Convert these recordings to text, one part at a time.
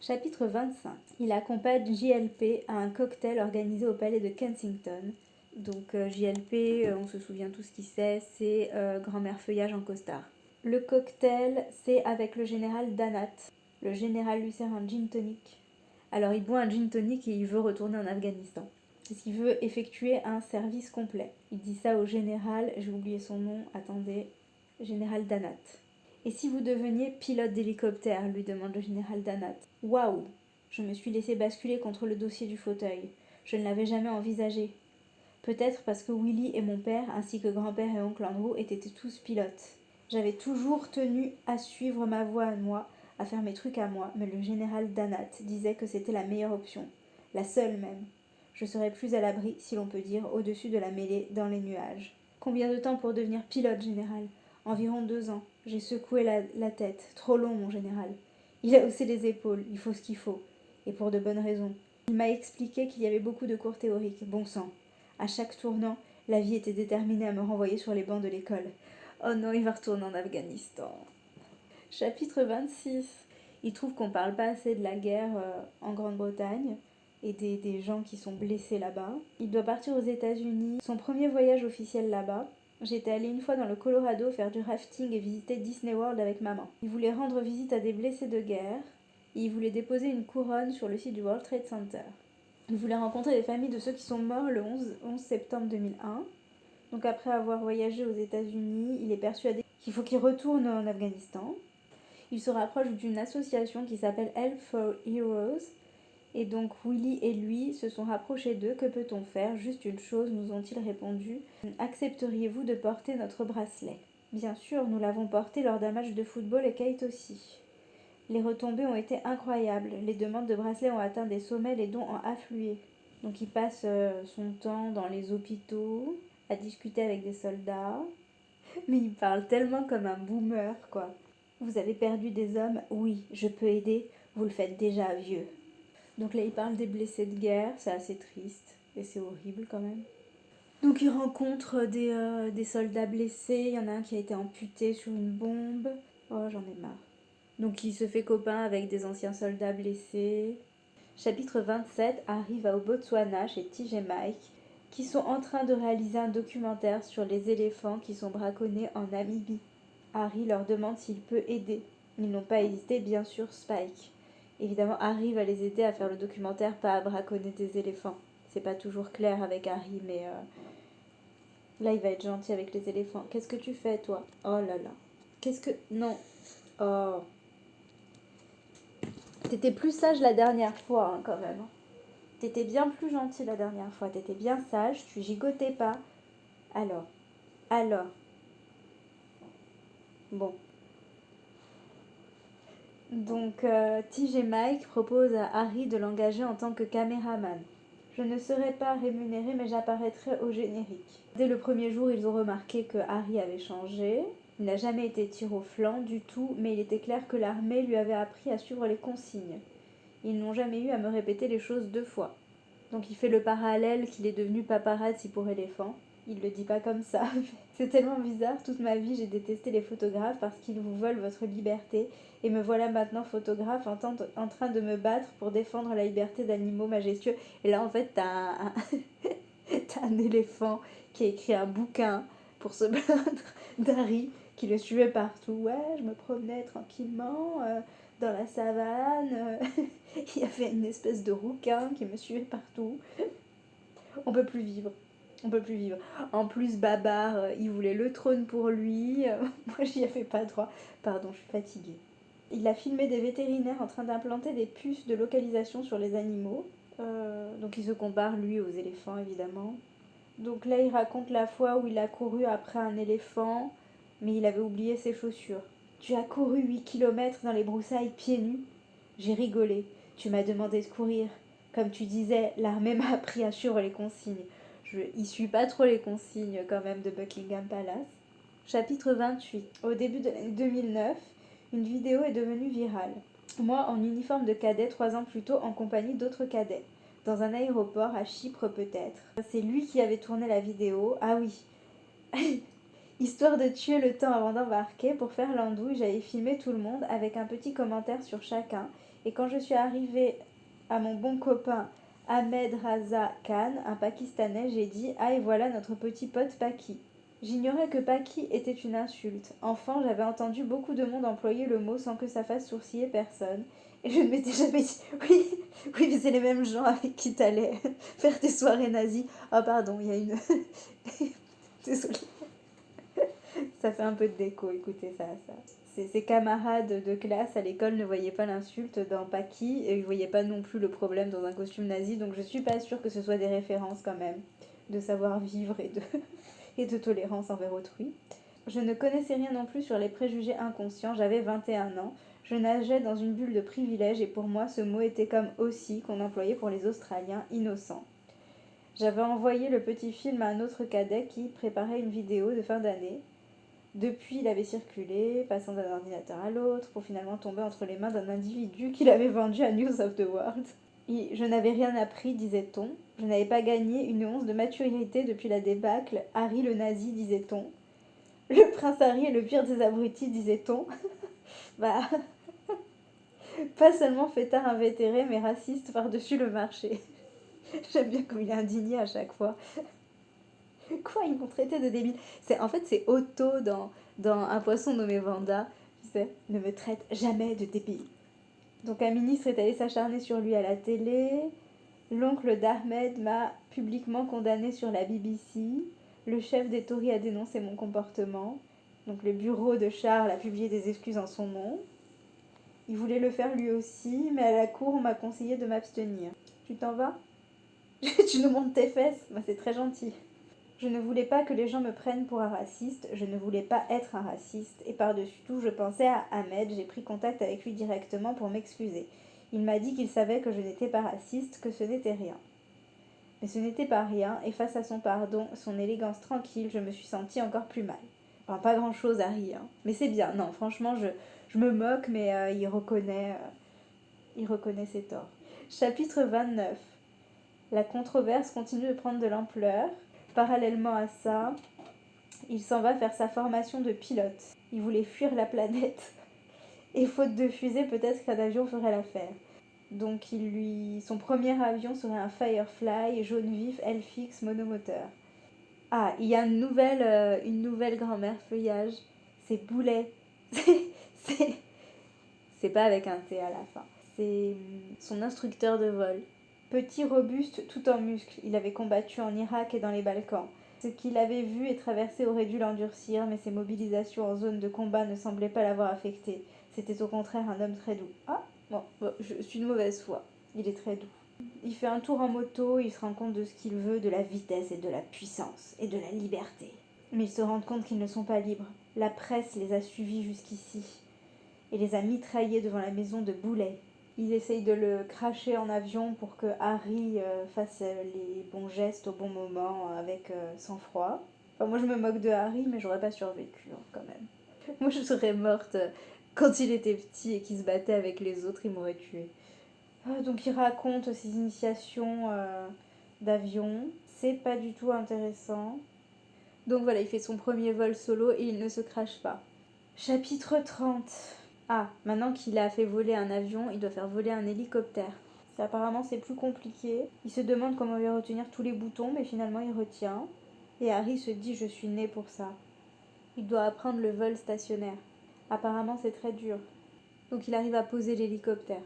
Chapitre 25. Il accompagne JLP à un cocktail organisé au palais de Kensington. Donc JLP, on se souvient tous qui c'est grand-mère feuillage en costard. Le cocktail, c'est avec le général Danat. Le général lui sert un gin tonic. Alors il boit un gin tonic et il veut retourner en Afghanistan. Parce qu'il veut effectuer un service complet. Il dit ça au général, j'ai oublié son nom, attendez, général Danat. Et si vous deveniez pilote d'hélicoptère, lui demande le général Danat. Waouh! Je me suis laissé basculer contre le dossier du fauteuil. Je ne l'avais jamais envisagé. Peut-être parce que Willy et mon père, ainsi que grand-père et oncle Andrew, étaient tous pilotes. J'avais toujours tenu à suivre ma voie à moi, à faire mes trucs à moi, mais le général Danat disait que c'était la meilleure option, la seule même. Je serais plus à l'abri, si l'on peut dire, au-dessus de la mêlée, dans les nuages. Combien de temps pour devenir pilote, général? Environ 2 ans. J'ai secoué la tête. Trop long, mon général. Il a haussé les épaules. Il faut ce qu'il faut. Et pour de bonnes raisons. Il m'a expliqué qu'il y avait beaucoup de cours théoriques. Bon sang. À chaque tournant, la vie était déterminée à me renvoyer sur les bancs de l'école. Oh non, il va retourner en Afghanistan. Chapitre 26. Il trouve qu'on parle pas assez de la guerre en Grande-Bretagne et des gens qui sont blessés là-bas. Il doit partir aux États-Unis. Son premier voyage officiel là-bas. J'étais allée une fois dans le Colorado faire du rafting et visiter Disney World avec maman. Il voulait rendre visite à des blessés de guerre et il voulait déposer une couronne sur le site du World Trade Center. Il voulait rencontrer les familles de ceux qui sont morts le 11 septembre 2001. Donc après avoir voyagé aux États-Unis, il est persuadé qu'il faut qu'il retourne en Afghanistan. Il se rapproche d'une association qui s'appelle Help for Heroes. Et donc Willy et lui se sont rapprochés d'eux. Que peut-on faire? Juste une chose, nous ont-ils répondu. Accepteriez-vous de porter notre bracelet? Bien sûr, nous l'avons porté lors d'un match de football et Kate aussi. Les retombées ont été incroyables. Les demandes de bracelets ont atteint des sommets, les dons ont afflué. Donc il passe son temps dans les hôpitaux, à discuter avec des soldats. Mais il parle tellement comme un boomer, quoi. Vous avez perdu des hommes? Oui, je peux aider. Vous le faites déjà, vieux. Donc là, il parle des blessés de guerre. C'est assez triste. Et c'est horrible, quand même. Donc il rencontre des soldats blessés. Il y en a un qui a été amputé sur une bombe. Oh, j'en ai marre. Donc il se fait copain avec des anciens soldats blessés. Chapitre 27. Harry va au Botswana chez TJ Mike, qui sont en train de réaliser un documentaire sur les éléphants qui sont braconnés en Namibie. Harry leur demande s'il peut aider. Ils n'ont pas hésité, bien sûr, Spike. Évidemment, Harry va les aider à faire le documentaire, pas à braconner des éléphants. C'est pas toujours clair avec Harry, mais là, il va être gentil avec les éléphants. Qu'est-ce que tu fais, toi? Oh là là. Qu'est-ce que... Non. Oh. T'étais plus sage la dernière fois, hein, quand même. T'étais bien plus gentil la dernière fois. T'étais bien sage, tu gigotais pas. Alors. Bon. Donc, TJ Mike propose à Harry de l'engager en tant que caméraman. Je ne serai pas rémunéré, mais j'apparaîtrai au générique. Dès le premier jour, ils ont remarqué que Harry avait changé. Il n'a jamais été tir au flanc du tout, mais il était clair que l'armée lui avait appris à suivre les consignes. Ils n'ont jamais eu à me répéter les choses 2 fois. Donc il fait le parallèle qu'il est devenu paparazzi pour éléphant. Il le dit pas comme ça. C'est tellement bizarre, toute ma vie j'ai détesté les photographes parce qu'ils vous volent votre liberté. Et me voilà maintenant photographe en train de me battre pour défendre la liberté d'animaux majestueux. Et là en fait t'as un éléphant qui a écrit un bouquin pour se plaindre d'Harry qui le suivait partout. Ouais, je me promenais tranquillement dans la savane. Il y avait une espèce de rouquin qui me suivait partout. On peut plus vivre. On peut plus vivre. En plus, Babar, il voulait le trône pour lui. Moi, j'y avais pas droit. Pardon, je suis fatiguée. Il a filmé des vétérinaires en train d'implanter des puces de localisation sur les animaux. Donc il se compare, lui, aux éléphants, évidemment. Donc là, il raconte la fois où il a couru après un éléphant, mais il avait oublié ses chaussures. Tu as couru 8 kilomètres dans les broussailles pieds nus? J'ai rigolé. Tu m'as demandé de courir. Comme tu disais, l'armée m'a appris à suivre les consignes. Il suit pas trop les consignes quand même de Buckingham Palace. Chapitre 28. Au début de l'année 2009, une vidéo est devenue virale. Moi en uniforme de cadet 3 ans plus tôt en compagnie d'autres cadets. Dans un aéroport, à Chypre peut-être. C'est lui qui avait tourné la vidéo. Ah oui. Histoire de tuer le temps avant d'embarquer, pour faire l'andouille, j'avais filmé tout le monde avec un petit commentaire sur chacun Et quand je suis arrivée à mon bon copain Ahmed Raza Khan, un Pakistanais, j'ai dit « Ah, et voilà notre petit pote Paki ». J'ignorais que Paki était une insulte. Enfin, j'avais entendu beaucoup de monde employer le mot sans que ça fasse sourciller personne. Et je ne m'étais jamais dit « Oui, oui, mais c'est les mêmes gens avec qui t'allais faire tes soirées nazies. » Oh pardon, il y a une... Désolée. Ça fait un peu de déco, écoutez ça. Ses camarades de classe à l'école ne voyaient pas l'insulte dans Paki et ils ne voyaient pas non plus le problème dans un costume nazi, donc je suis pas sûre que ce soit des références quand même de savoir-vivre et de tolérance envers autrui. Je ne connaissais rien non plus sur les préjugés inconscients, j'avais 21 ans, je nageais dans une bulle de privilèges et pour moi ce mot était comme aussi qu'on employait pour les Australiens innocents. J'avais envoyé le petit film à un autre cadet qui préparait une vidéo de fin d'année. Depuis, il avait circulé, passant d'un ordinateur à l'autre, pour finalement tomber entre les mains d'un individu qu'il avait vendu à News of the World. Et je n'avais rien appris, disait-on. Je n'avais pas gagné une once de maturité depuis la débâcle. Harry le nazi, disait-on. Le prince Harry est le pire des abrutis, disait-on. Bah, pas seulement fêtard invétéré, mais raciste par-dessus le marché. J'aime bien comme il est indigné à chaque fois. Quoi, ils m'ont traité de débile. En fait, c'est Otto dans Un poisson nommé Vanda. Tu sais, ne me traite jamais de débile. Donc un ministre est allé s'acharner sur lui à la télé. L'oncle d'Ahmed m'a publiquement condamné sur la BBC. Le chef des Tories a dénoncé mon comportement. Donc le bureau de Charles a publié des excuses en son nom. Il voulait le faire lui aussi, mais à la cour, on m'a conseillé de m'abstenir. Tu t'en vas? Tu nous montres tes fesses? Bah, c'est très gentil. Je ne voulais pas que les gens me prennent pour un raciste, je ne voulais pas être un raciste, et par-dessus tout, je pensais à Ahmed, j'ai pris contact avec lui directement pour m'excuser. Il m'a dit qu'il savait que je n'étais pas raciste, que ce n'était rien. Mais ce n'était pas rien, et face à son pardon, son élégance tranquille, je me suis sentie encore plus mal. Enfin, pas grand-chose, Harry, hein. Mais c'est bien, non, franchement, je me moque, mais il reconnaît ses torts. Chapitre 29. La controverse continue de prendre de l'ampleur. Parallèlement à ça, il s'en va faire sa formation de pilote. Il voulait fuir la planète. Et faute de fusée, peut-être qu'un avion ferait l'affaire. Donc son premier avion serait un Firefly jaune vif LFX monomoteur. Ah, il y a une nouvelle grand-mère feuillage. C'est Boulet. c'est, c'est pas avec un T à la fin. C'est son instructeur de vol. Petit, robuste, tout en muscles, il avait combattu en Irak et dans les Balkans. Ce qu'il avait vu et traversé aurait dû l'endurcir, mais ses mobilisations en zone de combat ne semblaient pas l'avoir affecté. C'était au contraire un homme très doux. Ah, bon, je suis de mauvaise foi. Il est très doux. Il fait un tour en moto, il se rend compte de ce qu'il veut, de la vitesse et de la puissance, et de la liberté. Mais il se rend compte qu'ils ne sont pas libres. La presse les a suivis jusqu'ici, et les a mitraillés devant la maison de Boulet. Il essaye de le cracher en avion pour que Harry fasse les bons gestes au bon moment avec sang-froid. Enfin, moi je me moque de Harry, mais j'aurais pas survécu hein, quand même. Moi je serais morte quand il était petit et qu'il se battait avec les autres, il m'aurait tuée. Donc il raconte ses initiations d'avion. C'est pas du tout intéressant. Donc voilà, il fait son premier vol solo et il ne se crache pas. Chapitre 30. Ah, maintenant qu'il a fait voler un avion, il doit faire voler un hélicoptère. Apparemment, c'est plus compliqué. Il se demande comment il va retenir tous les boutons, mais finalement, il retient. Et Harry se dit « Je suis né pour ça ». Il doit apprendre le vol stationnaire. Apparemment, c'est très dur. Donc, il arrive à poser l'hélicoptère.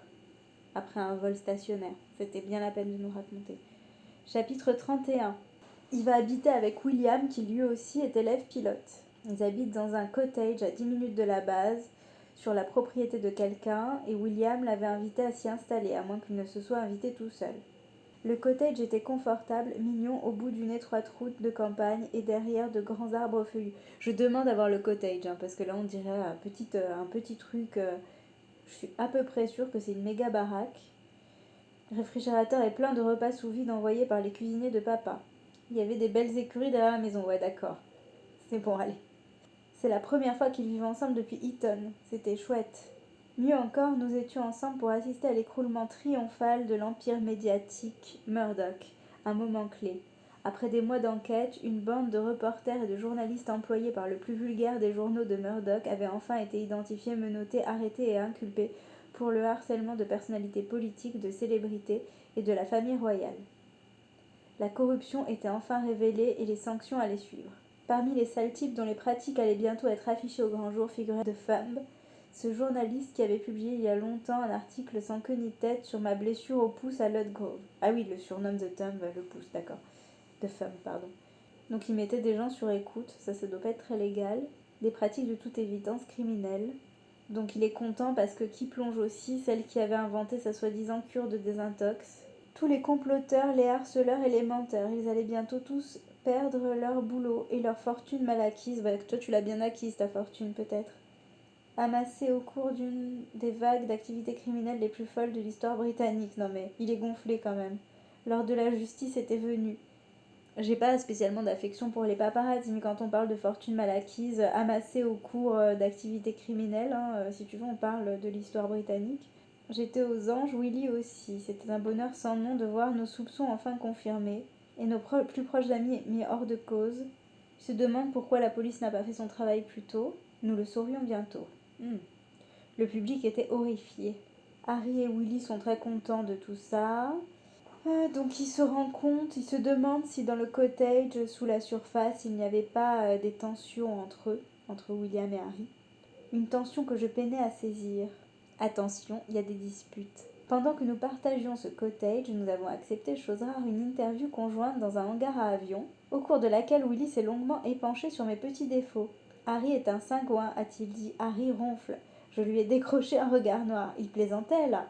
Après un vol stationnaire. C'était bien la peine de nous raconter. Chapitre 31. Il va habiter avec William, qui lui aussi est élève pilote. Ils habitent dans un cottage à 10 minutes de la base, sur la propriété de quelqu'un, et William l'avait invité à s'y installer, à moins qu'il ne se soit invité tout seul. Le cottage était confortable, mignon, au bout d'une étroite route de campagne et derrière de grands arbres feuillus. Je demande à voir le cottage, hein, parce que là on dirait un petit truc. Je suis à peu près sûre que c'est une méga baraque. Le réfrigérateur est plein de repas sous vide envoyés par les cuisiniers de papa. Il y avait des belles écuries derrière la maison, ouais d'accord. C'est bon, allez. C'est la première fois qu'ils vivent ensemble depuis Eton. C'était chouette. Mieux encore, nous étions ensemble pour assister à l'écroulement triomphal de l'empire médiatique Murdoch, un moment clé. Après des mois d'enquête, une bande de reporters et de journalistes employés par le plus vulgaire des journaux de Murdoch avait enfin été identifiée, menottée, arrêtée et inculpée pour le harcèlement de personnalités politiques, de célébrités et de la famille royale. La corruption était enfin révélée et les sanctions allaient suivre. Parmi les sales types dont les pratiques allaient bientôt être affichées au grand jour figurait The Thumb, ce journaliste qui avait publié il y a longtemps un article sans queue ni tête sur ma blessure au pouce à Ludgrove. Ah oui, le surnomme The Thumb, le pouce, d'accord. The Thumb, pardon. Donc il mettait des gens sur écoute, ça doit pas être très légal. Des pratiques de toute évidence criminelles. Donc il est content parce que qui plonge aussi celle qui avait inventé sa soi-disant cure de désintox. Tous les comploteurs, les harceleurs et les menteurs, ils allaient bientôt tous perdre leur boulot et leur fortune mal acquise. Bah, toi tu l'as bien acquise ta fortune peut-être. Amassée au cours d'une des vagues d'activités criminelles les plus folles de l'histoire britannique. Non mais il est gonflé quand même. L'heure de la justice était venue. J'ai pas spécialement d'affection pour les paparazzi, mais quand on parle de fortune mal acquise, amassée au cours d'activités criminelles, si tu veux, on parle de l'histoire britannique. J'étais aux anges, Willy aussi. C'était un bonheur sans nom de voir nos soupçons enfin confirmés, et nos plus proches amis mis hors de cause. Je se demande pourquoi la police n'a pas fait son travail plus tôt. Nous le saurions bientôt. Le public était horrifié. Harry et Willy sont très contents de tout ça. Donc ils se rendent compte, ils se demandent si dans le cottage, sous la surface, il n'y avait pas des tensions entre eux, entre William et Harry. Une tension que je peinais à saisir. Attention, il y a des disputes. Pendant que nous partagions ce cottage, nous avons accepté, chose rare, une interview conjointe dans un hangar à avion, au cours de laquelle Willy s'est longuement épanché sur mes petits défauts. Harry est un cingouin, a-t-il dit. Harry ronfle. Je lui ai décroché un regard noir. Il plaisantait, là.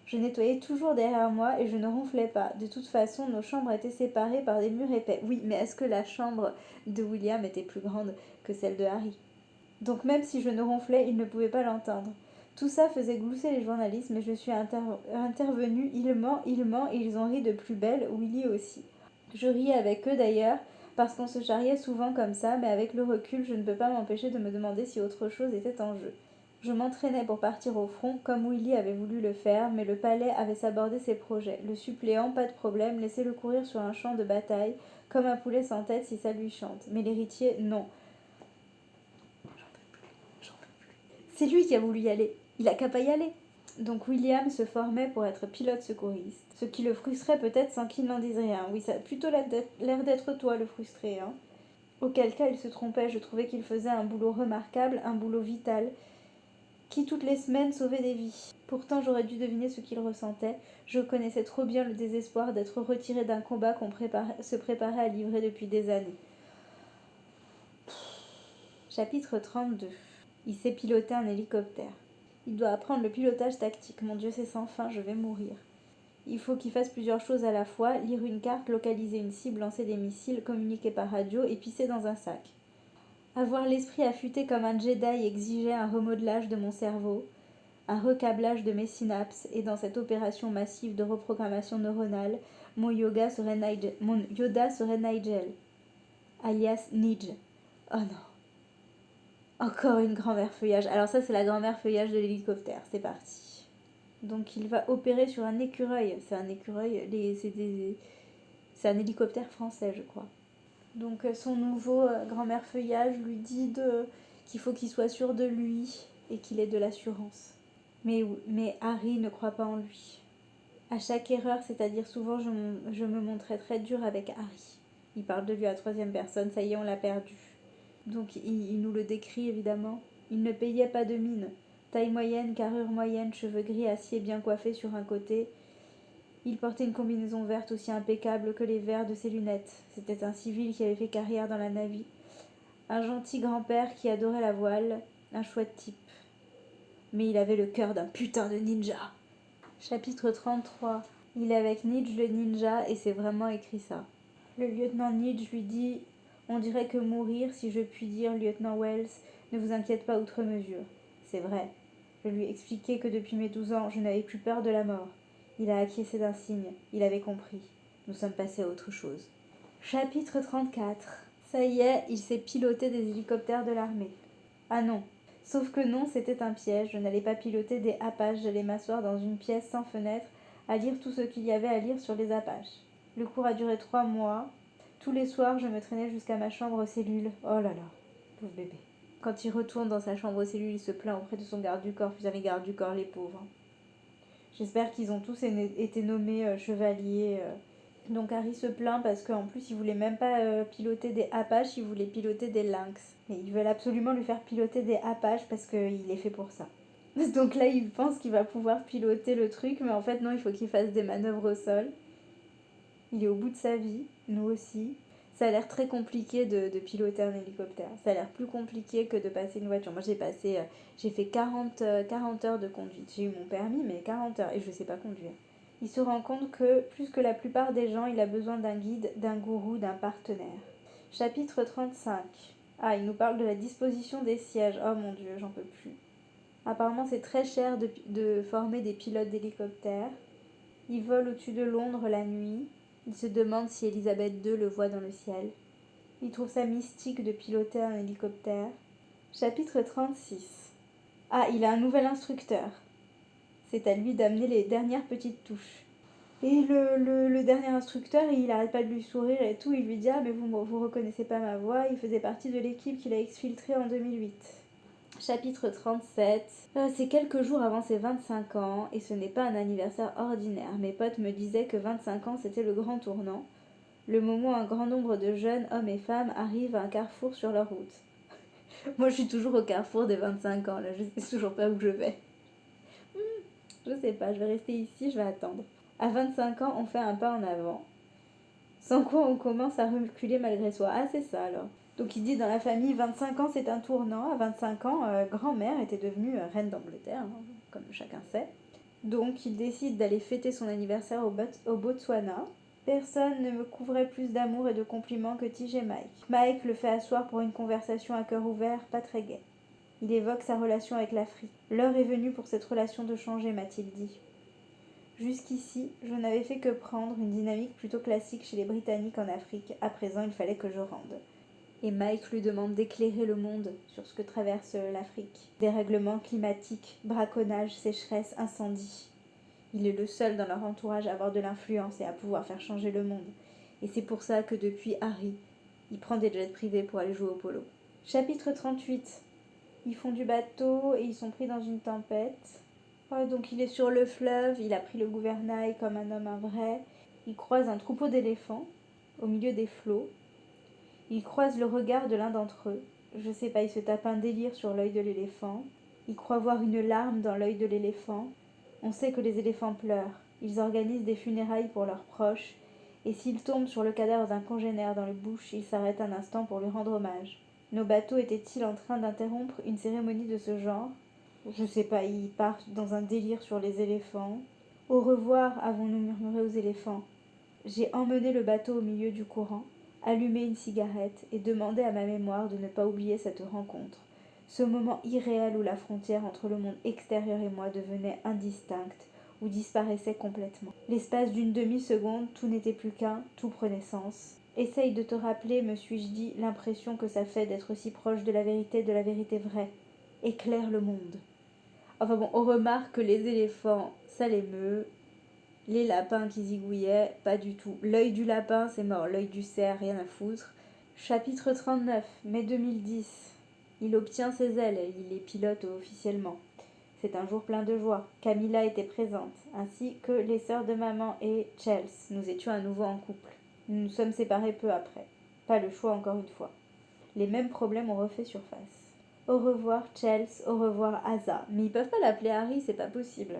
Je nettoyais toujours derrière moi et je ne ronflais pas. De toute façon, nos chambres étaient séparées par des murs épais. Oui, mais est-ce que la chambre de William était plus grande que celle de Harry ? Donc même si je ne ronflais, ils ne pouvaient pas l'entendre. Tout ça faisait glousser les journalistes, mais je suis intervenue. Il ment, et ils ont ri de plus belle, Willy aussi. Je riais avec eux d'ailleurs, parce qu'on se charriait souvent comme ça, mais avec le recul, je ne peux pas m'empêcher de me demander si autre chose était en jeu. Je m'entraînais pour partir au front, comme Willy avait voulu le faire, mais le palais avait sabordé ses projets. Le suppléant, pas de problème, laissez-le courir sur un champ de bataille, comme un poulet sans tête si ça lui chante. Mais l'héritier, non. C'est lui qui a voulu y aller. Il a qu'à pas y aller. Donc William se formait pour être pilote secouriste, ce qui le frustrait peut-être sans qu'il n'en dise rien. Oui, ça a plutôt l'air d'être toi le frustré, hein. Auquel cas il se trompait, je trouvais qu'il faisait un boulot remarquable, un boulot vital, qui toutes les semaines sauvait des vies. Pourtant j'aurais dû deviner ce qu'il ressentait. Je connaissais trop bien le désespoir d'être retiré d'un combat qu'on se préparait à livrer depuis des années. Chapitre 32. Il sait piloter un hélicoptère. Il doit apprendre le pilotage tactique. Mon Dieu, c'est sans fin, je vais mourir. Il faut qu'il fasse plusieurs choses à la fois, lire une carte, localiser une cible, lancer des missiles, communiquer par radio et pisser dans un sac. Avoir l'esprit affûté comme un Jedi exigeait un remodelage de mon cerveau, un recablage de mes synapses, et dans cette opération massive de reprogrammation neuronale, mon Yoda serait Nigel, alias Nidge. Oh non. Encore une grand-mère feuillage. Alors ça, c'est la grand-mère feuillage de l'hélicoptère. C'est parti. Donc il va opérer sur un écureuil. C'est un écureuil, c'est un hélicoptère français, je crois. Donc son nouveau grand-mère feuillage lui dit qu'il faut qu'il soit sûr de lui et qu'il ait de l'assurance. Mais Harry ne croit pas en lui. À chaque erreur, c'est-à-dire souvent, je me montrais très dure avec Harry. Il parle de lui à troisième personne, ça y est, on l'a perdu. Donc il nous le décrit évidemment. Il ne payait pas de mine. Taille moyenne, carrure moyenne, cheveux gris acier bien coiffés sur un côté. Il portait une combinaison verte aussi impeccable que les verres de ses lunettes. C'était un civil qui avait fait carrière dans la navy. Un gentil grand-père qui adorait la voile. Un chouette type. Mais il avait le cœur d'un putain de ninja. Chapitre 33. Il est avec Nidge le ninja et c'est vraiment écrit ça. Le lieutenant Nidge lui dit « On dirait que mourir, si je puis dire, lieutenant Wells, ne vous inquiète pas outre mesure. » C'est vrai. Je lui ai expliqué que depuis mes 12 ans, je n'avais plus peur de la mort. Il a acquiescé d'un signe. Il avait compris. Nous sommes passés à autre chose. Chapitre 34. Ça y est, il s'est piloté des hélicoptères de l'armée. Ah non. Sauf que non, c'était un piège. Je n'allais pas piloter des Apaches. J'allais m'asseoir dans une pièce sans fenêtre à lire tout ce qu'il y avait à lire sur les Apaches. Le cours a duré 3 mois. Tous les soirs, je me traînais jusqu'à ma chambre cellule. Oh là là, pauvre bébé. Quand il retourne dans sa chambre cellule, il se plaint auprès de son garde du corps. Putain, les gardes du corps, les pauvres. J'espère qu'ils ont tous été nommés chevaliers. Donc Harry se plaint parce qu'en plus, il voulait même pas piloter des Apaches, il voulait piloter des Lynx. Et ils veulent absolument lui faire piloter des Apaches parce qu'il est fait pour ça. Donc là, il pense qu'il va pouvoir piloter le truc, mais en fait, non, il faut qu'il fasse des manœuvres au sol. Il est au bout de sa vie, nous aussi. Ça a l'air très compliqué de piloter un hélicoptère. Ça a l'air plus compliqué que de passer une voiture. Moi, j'ai fait 40 heures de conduite. J'ai eu mon permis, mais 40 heures, et je ne sais pas conduire. Il se rend compte que, plus que la plupart des gens, il a besoin d'un guide, d'un gourou, d'un partenaire. Chapitre 35. Ah, il nous parle de la disposition des sièges. Oh mon Dieu, j'en peux plus. Apparemment, c'est très cher de former des pilotes d'hélicoptères. Ils volent au-dessus de Londres la nuit. Il se demande si Elisabeth II le voit dans le ciel. Il trouve ça mystique de piloter un hélicoptère. Chapitre 36. Ah, il a un nouvel instructeur. C'est à lui d'amener les dernières petites touches. Et le dernier instructeur, il arrête pas de lui sourire et tout. Il lui dit « Ah, mais vous reconnaissez pas ma voix ?» Il faisait partie de l'équipe qu'il a exfiltrée en 2008. Chapitre 37. C'est quelques jours avant ses 25 ans et ce n'est pas un anniversaire ordinaire. Mes potes me disaient que 25 ans c'était le grand tournant. Le moment où un grand nombre de jeunes hommes et femmes arrivent à un carrefour sur leur route. Moi je suis toujours au carrefour des 25 ans là, je sais toujours pas où je vais. Je sais pas, je vais rester ici, je vais attendre. À 25 ans, on fait un pas en avant. Sans quoi on commence à reculer malgré soi. Ah c'est ça alors. Donc il dit dans la famille, 25 ans c'est un tournant. À 25 ans, grand-mère était devenue reine d'Angleterre, hein, comme chacun sait. Donc il décide d'aller fêter son anniversaire au Botswana. Personne ne me couvrait plus d'amour et de compliments que Tige et Mike. Mike le fait asseoir pour une conversation à cœur ouvert, pas très gaie. Il évoque sa relation avec l'Afrique. L'heure est venue pour cette relation de changer, m'a-t-il dit. Jusqu'ici, je n'avais fait que prendre une dynamique plutôt classique chez les Britanniques en Afrique. À présent, il fallait que je rende. Et Mike lui demande d'éclairer le monde sur ce que traverse l'Afrique. Dérèglements climatiques, braconnage, sécheresse, incendie. Il est le seul dans leur entourage à avoir de l'influence et à pouvoir faire changer le monde. Et c'est pour ça que depuis Harry, il prend des jets privés pour aller jouer au polo. Chapitre 38. Ils font du bateau et ils sont pris dans une tempête. Oh, donc il est sur le fleuve, il a pris le gouvernail comme un homme un vrai. Il croise un troupeau d'éléphants au milieu des flots. Il croise le regard de l'un d'entre eux. Je sais pas, il se tape un délire sur l'œil de l'éléphant. Il croit voir une larme dans l'œil de l'éléphant. On sait que les éléphants pleurent. Ils organisent des funérailles pour leurs proches. Et s'ils tombent sur le cadavre d'un congénère dans le bush, ils s'arrêtent un instant pour lui rendre hommage. Nos bateaux étaient-ils en train d'interrompre une cérémonie de ce genre? Je sais pas, ils partent dans un délire sur les éléphants. Au revoir, avons-nous murmuré aux éléphants. J'ai emmené le bateau au milieu du courant, allumé une cigarette et demandé à ma mémoire de ne pas oublier cette rencontre. Ce moment irréel où la frontière entre le monde extérieur et moi devenait indistincte, ou disparaissait complètement. L'espace d'une demi-seconde, tout n'était plus qu'un, tout prenait sens. Essaye de te rappeler, me suis-je dit, l'impression que ça fait d'être si proche de la vérité vraie. Éclaire le monde. Enfin bon, on remarque que les éléphants, ça l'émeut. Les lapins qui zigouillaient, pas du tout. L'œil du lapin, c'est mort. L'œil du cerf, rien à foutre. Chapitre 39, mai 2010. Il obtient ses ailes, il les pilote officiellement. C'est un jour plein de joie. Camilla était présente, ainsi que les sœurs de maman et Chelsea. Nous étions à nouveau en couple. Nous nous sommes séparés peu après. Pas le choix encore une fois. Les mêmes problèmes ont refait surface. Au revoir Chelsea, au revoir Asa. Mais ils peuvent pas l'appeler Harry, c'est pas possible.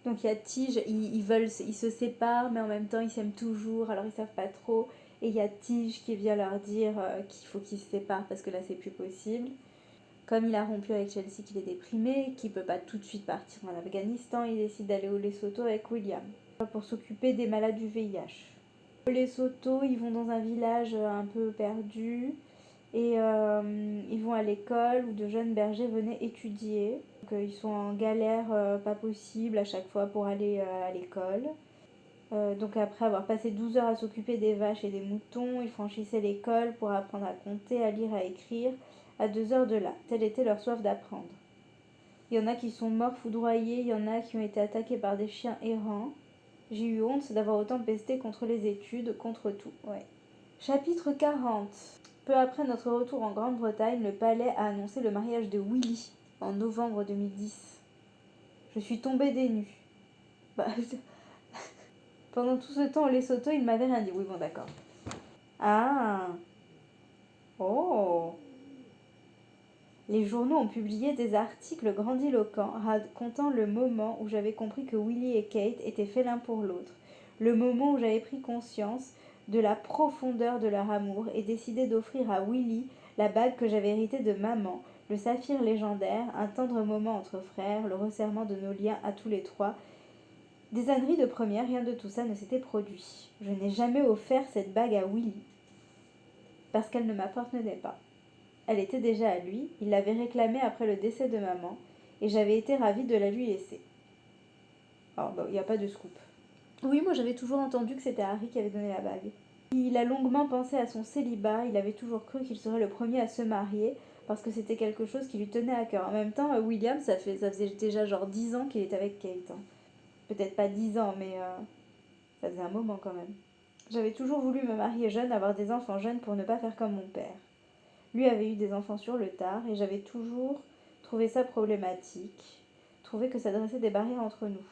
Donc il y a Tige, ils se séparent, mais en même temps ils s'aiment toujours, alors ils savent pas trop. Et il y a Tige qui vient leur dire qu'il faut qu'ils se séparent parce que là c'est plus possible. Comme il a rompu avec Chelsea, qu'il est déprimé, qu'il peut pas tout de suite partir en Afghanistan, il décide d'aller au Lesotho avec William pour s'occuper des malades du VIH. Au Lesotho, ils vont dans un village un peu perdu et ils vont à l'école où de jeunes bergers venaient étudier. Donc, ils sont en galère pas possible à chaque fois pour aller à l'école. Donc après avoir passé 12 heures à s'occuper des vaches et des moutons, ils franchissaient l'école pour apprendre à compter, à lire, à écrire, à 2 heures de là. Telle était leur soif d'apprendre. Il y en a qui sont morts foudroyés, il y en a qui ont été attaqués par des chiens errants. J'ai eu honte d'avoir autant pesté contre les études, contre tout. Ouais. Chapitre 40. Peu après notre retour en Grande-Bretagne, le palais a annoncé le mariage de Willy en novembre 2010. Je suis tombée des nues. Bah, pendant tout ce temps, Lesotho, il m'avait rien dit. Oui, bon, d'accord. Ah. Oh. Les journaux ont publié des articles grandiloquents racontant le moment où j'avais compris que Willie et Kate étaient faits l'un pour l'autre, le moment où j'avais pris conscience de la profondeur de leur amour et décidé d'offrir à Willie la bague que j'avais héritée de maman, le saphir légendaire, un tendre moment entre frères, le resserrement de nos liens à tous les trois. Des âneries de première, rien de tout ça ne s'était produit. Je n'ai jamais offert cette bague à Willie, parce qu'elle ne m'appartenait pas. Elle était déjà à lui, il l'avait réclamée après le décès de maman, et j'avais été ravie de la lui laisser. Alors, il n'y a pas de scoop. Oui, moi j'avais toujours entendu que c'était Harry qui avait donné la bague. Il a longuement pensé à son célibat, il avait toujours cru qu'il serait le premier à se marier, parce que c'était quelque chose qui lui tenait à cœur. En même temps, William, ça faisait déjà genre 10 ans qu'il était avec Kate. Hein. Peut-être pas 10 ans, mais ça faisait un moment quand même. J'avais toujours voulu me marier jeune, avoir des enfants jeunes pour ne pas faire comme mon père. Lui avait eu des enfants sur le tard et j'avais toujours trouvé ça problématique, trouvé que ça dressait des barrières entre nous.